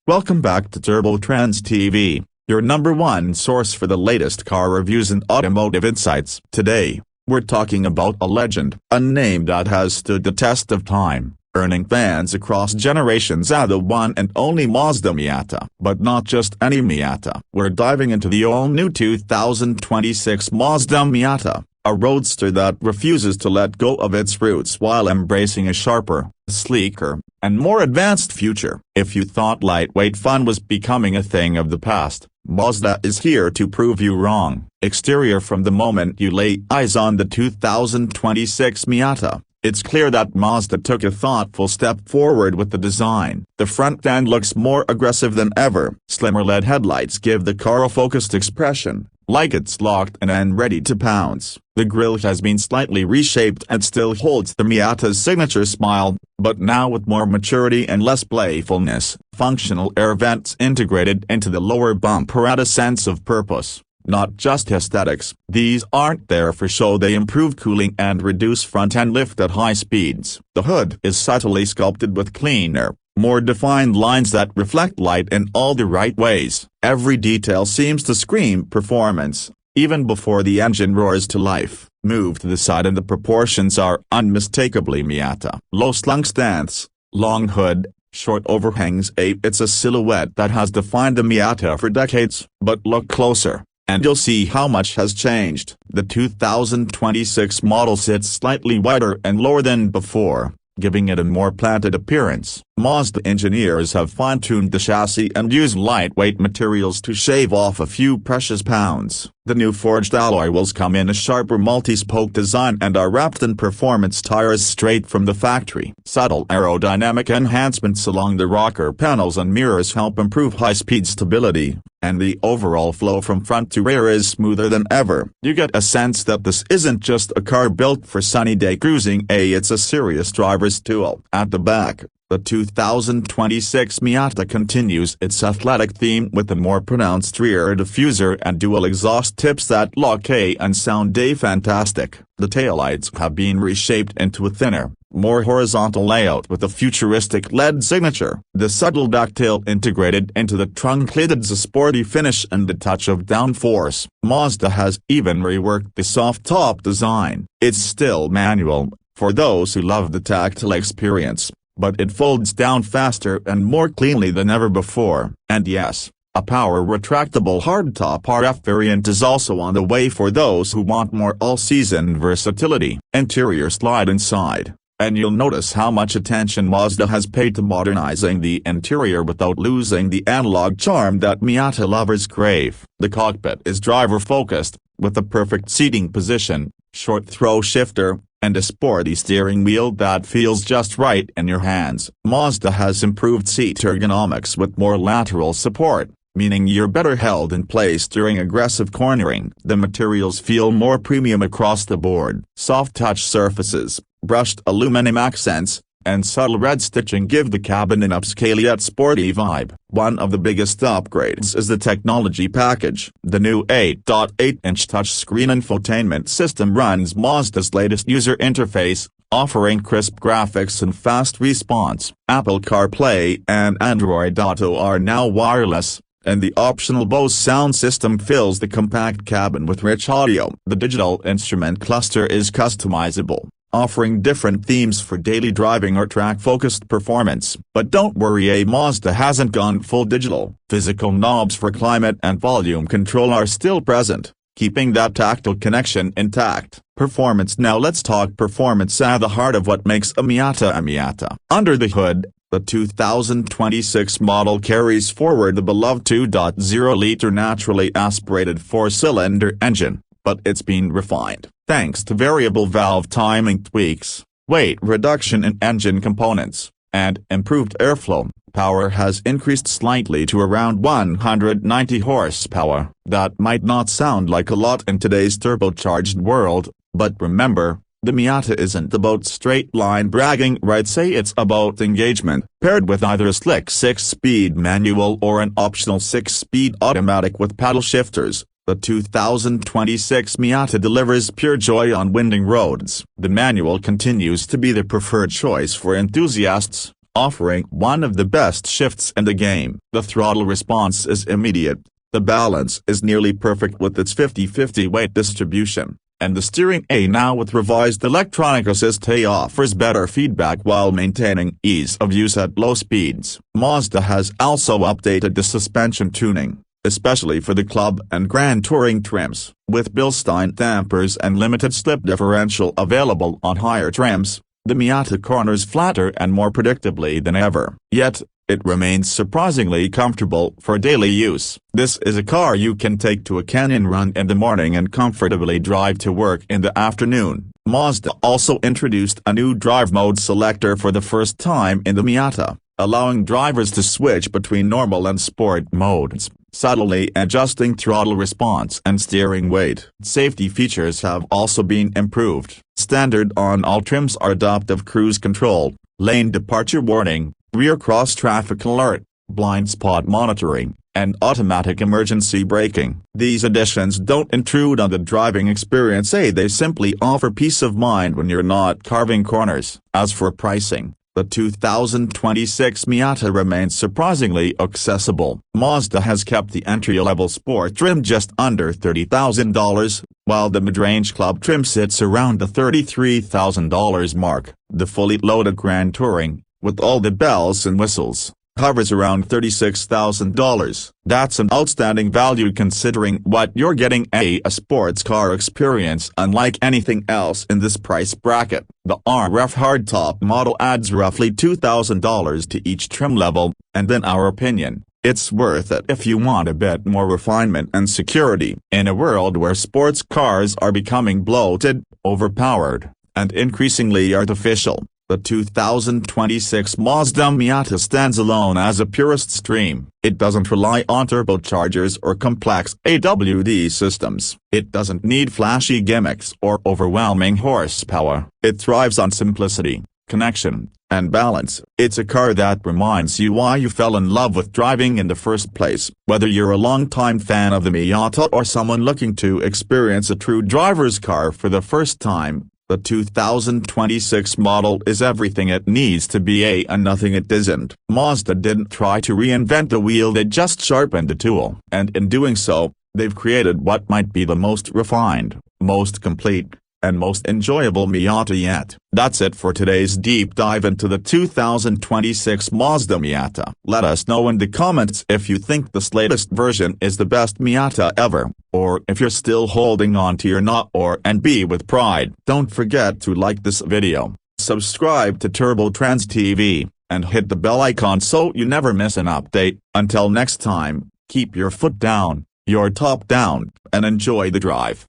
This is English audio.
Welcome back to Trendz TV, your number one source for the latest car reviews and automotive insights. Today, we're talking about a legend, a name that has stood the test of time, earning fans across generations as the one and only Mazda Miata. But not just any Miata. We're diving into the all-new 2026 Mazda Miata, a roadster that refuses to let go of its roots while embracing a sharper, sleeker, and more advanced future. If you thought lightweight fun was becoming a thing of the past, Mazda is here to prove you wrong. Exterior. From the moment you lay eyes on the 2026 Miata, it's clear that Mazda took a thoughtful step forward with the design. The front end looks more aggressive than ever. Slimmer LED headlights give the car a focused expression, like it's locked in and ready to pounce. The grille has been slightly reshaped and still holds the Miata's signature smile, but now with more maturity and less playfulness. Functional air vents integrated into the lower bumper add a sense of purpose, not just aesthetics. These aren't there for show, they improve cooling and reduce front-end lift at high speeds. The hood is subtly sculpted with cleaner, more defined lines that reflect light in all the right ways. Every detail seems to scream performance, even before the engine roars to life. Move to the side and the proportions are unmistakably Miata. Low slung stance, long hood, short overhangs. It's a silhouette that has defined the Miata for decades. But look closer, and you'll see how much has changed. The 2026 model sits slightly wider and lower than before, giving it a more planted appearance. Mazda engineers have fine-tuned the chassis and used lightweight materials to shave off a few precious pounds. The new forged alloy wheels come in a sharper multi-spoke design and are wrapped in performance tires straight from the factory. Subtle aerodynamic enhancements along the rocker panels and mirrors help improve high-speed stability, and the overall flow from front to rear is smoother than ever. You get a sense that this isn't just a car built for sunny day cruising, it's a serious driver's tool. At the back, the 2026 Miata continues its athletic theme with a more pronounced rear diffuser and dual exhaust tips that lock and sound fantastic. The taillights have been reshaped into a thinner, more horizontal layout with a futuristic LED signature. The subtle ducktail integrated into the trunk adds a sporty finish and a touch of downforce. Mazda has even reworked the soft top design. It's still manual, for those who love the tactile experience, but it folds down faster and more cleanly than ever before. And yes, a power retractable hardtop RF variant is also on the way for those who want more all-season versatility. Interior. Slide inside, and you'll notice how much attention Mazda has paid to modernizing the interior without losing the analog charm that Miata lovers crave. The cockpit is driver-focused, with a perfect seating position, short throw shifter, and a sporty steering wheel that feels just right in your hands. Mazda has improved seat ergonomics with more lateral support, meaning you're better held in place during aggressive cornering. The materials feel more premium across the board. Soft touch surfaces, brushed aluminum accents, and subtle red stitching give the cabin an upscale yet sporty vibe. One of the biggest upgrades is the technology package. The new 8.8-inch touchscreen infotainment system runs Mazda's latest user interface, offering crisp graphics and fast response. Apple CarPlay and Android Auto are now wireless, and the optional Bose sound system fills the compact cabin with rich audio. The digital instrument cluster is customizable, offering different themes for daily driving or track-focused performance. But don't worry, Mazda hasn't gone full digital. Physical knobs for climate and volume control are still present, keeping that tactile connection intact. Performance. Now let's talk performance at the heart of what makes a Miata a Miata. Under the hood, the 2026 model carries forward the beloved 2.0-liter naturally aspirated four-cylinder engine, but it's been refined, thanks to variable valve timing tweaks, weight reduction in engine components, and improved airflow. Power has increased slightly to around 190 horsepower. That might not sound like a lot in today's turbocharged world, but remember, the Miata isn't about straight-line bragging rights, it's about engagement. Paired with either a slick 6-speed manual or an optional 6-speed automatic with paddle shifters, the 2026 Miata delivers pure joy on winding roads. The manual continues to be the preferred choice for enthusiasts, offering one of the best shifts in the game. The throttle response is immediate, the balance is nearly perfect with its 50-50 weight distribution, and the steering now with revised electronic assist offers better feedback while maintaining ease of use at low speeds. Mazda has also updated the suspension tuning, especially for the club and grand touring trims, with Bilstein dampers and limited slip differential available on higher trims. The Miata corners flatter and more predictably than ever, yet it remains surprisingly comfortable for daily use. This is a car you can take to a canyon run in the morning and comfortably drive to work in the afternoon. Mazda also introduced a new drive mode selector for the first time in the Miata, allowing drivers to switch between normal and sport modes, subtly adjusting throttle response and steering weight. Safety features have also been improved. Standard on all trims are adaptive cruise control, lane departure warning, rear cross traffic alert, blind spot monitoring, and automatic emergency braking. These additions don't intrude on the driving experience. They simply offer peace of mind when you're not carving corners. As for pricing, the 2026 Miata remains surprisingly accessible. Mazda has kept the entry-level sport trim just under $30,000, while the mid-range club trim sits around the $33,000 mark. The fully loaded Grand Touring, with all the bells and whistles, hovers around $36,000. That's an outstanding value considering what you're getting: a sports car experience unlike anything else in this price bracket. The RF hardtop model adds roughly $2,000 to each trim level, and in our opinion, it's worth it if you want a bit more refinement and security. In a world where sports cars are becoming bloated, overpowered, and increasingly artificial, the 2026 Mazda Miata stands alone as a purist's dream. It doesn't rely on turbochargers or complex AWD systems. It doesn't need flashy gimmicks or overwhelming horsepower. It thrives on simplicity, connection, and balance. It's a car that reminds you why you fell in love with driving in the first place. Whether you're a longtime fan of the Miata or someone looking to experience a true driver's car for the first time, the 2026 model is everything it needs to be and nothing it isn't. Mazda didn't try to reinvent the wheel, they just sharpened the tool. And in doing so, they've created what might be the most refined, most complete, and most enjoyable Miata yet. That's it for today's deep dive into the 2026 Mazda Miata. Let us know in the comments if you think this latest version is the best Miata ever, or if you're still holding on to your not or and be with pride. Don't forget to like this video, subscribe to Trendz TV, and hit the bell icon so you never miss an update. Until next time, keep your foot down, your top down, and enjoy the drive.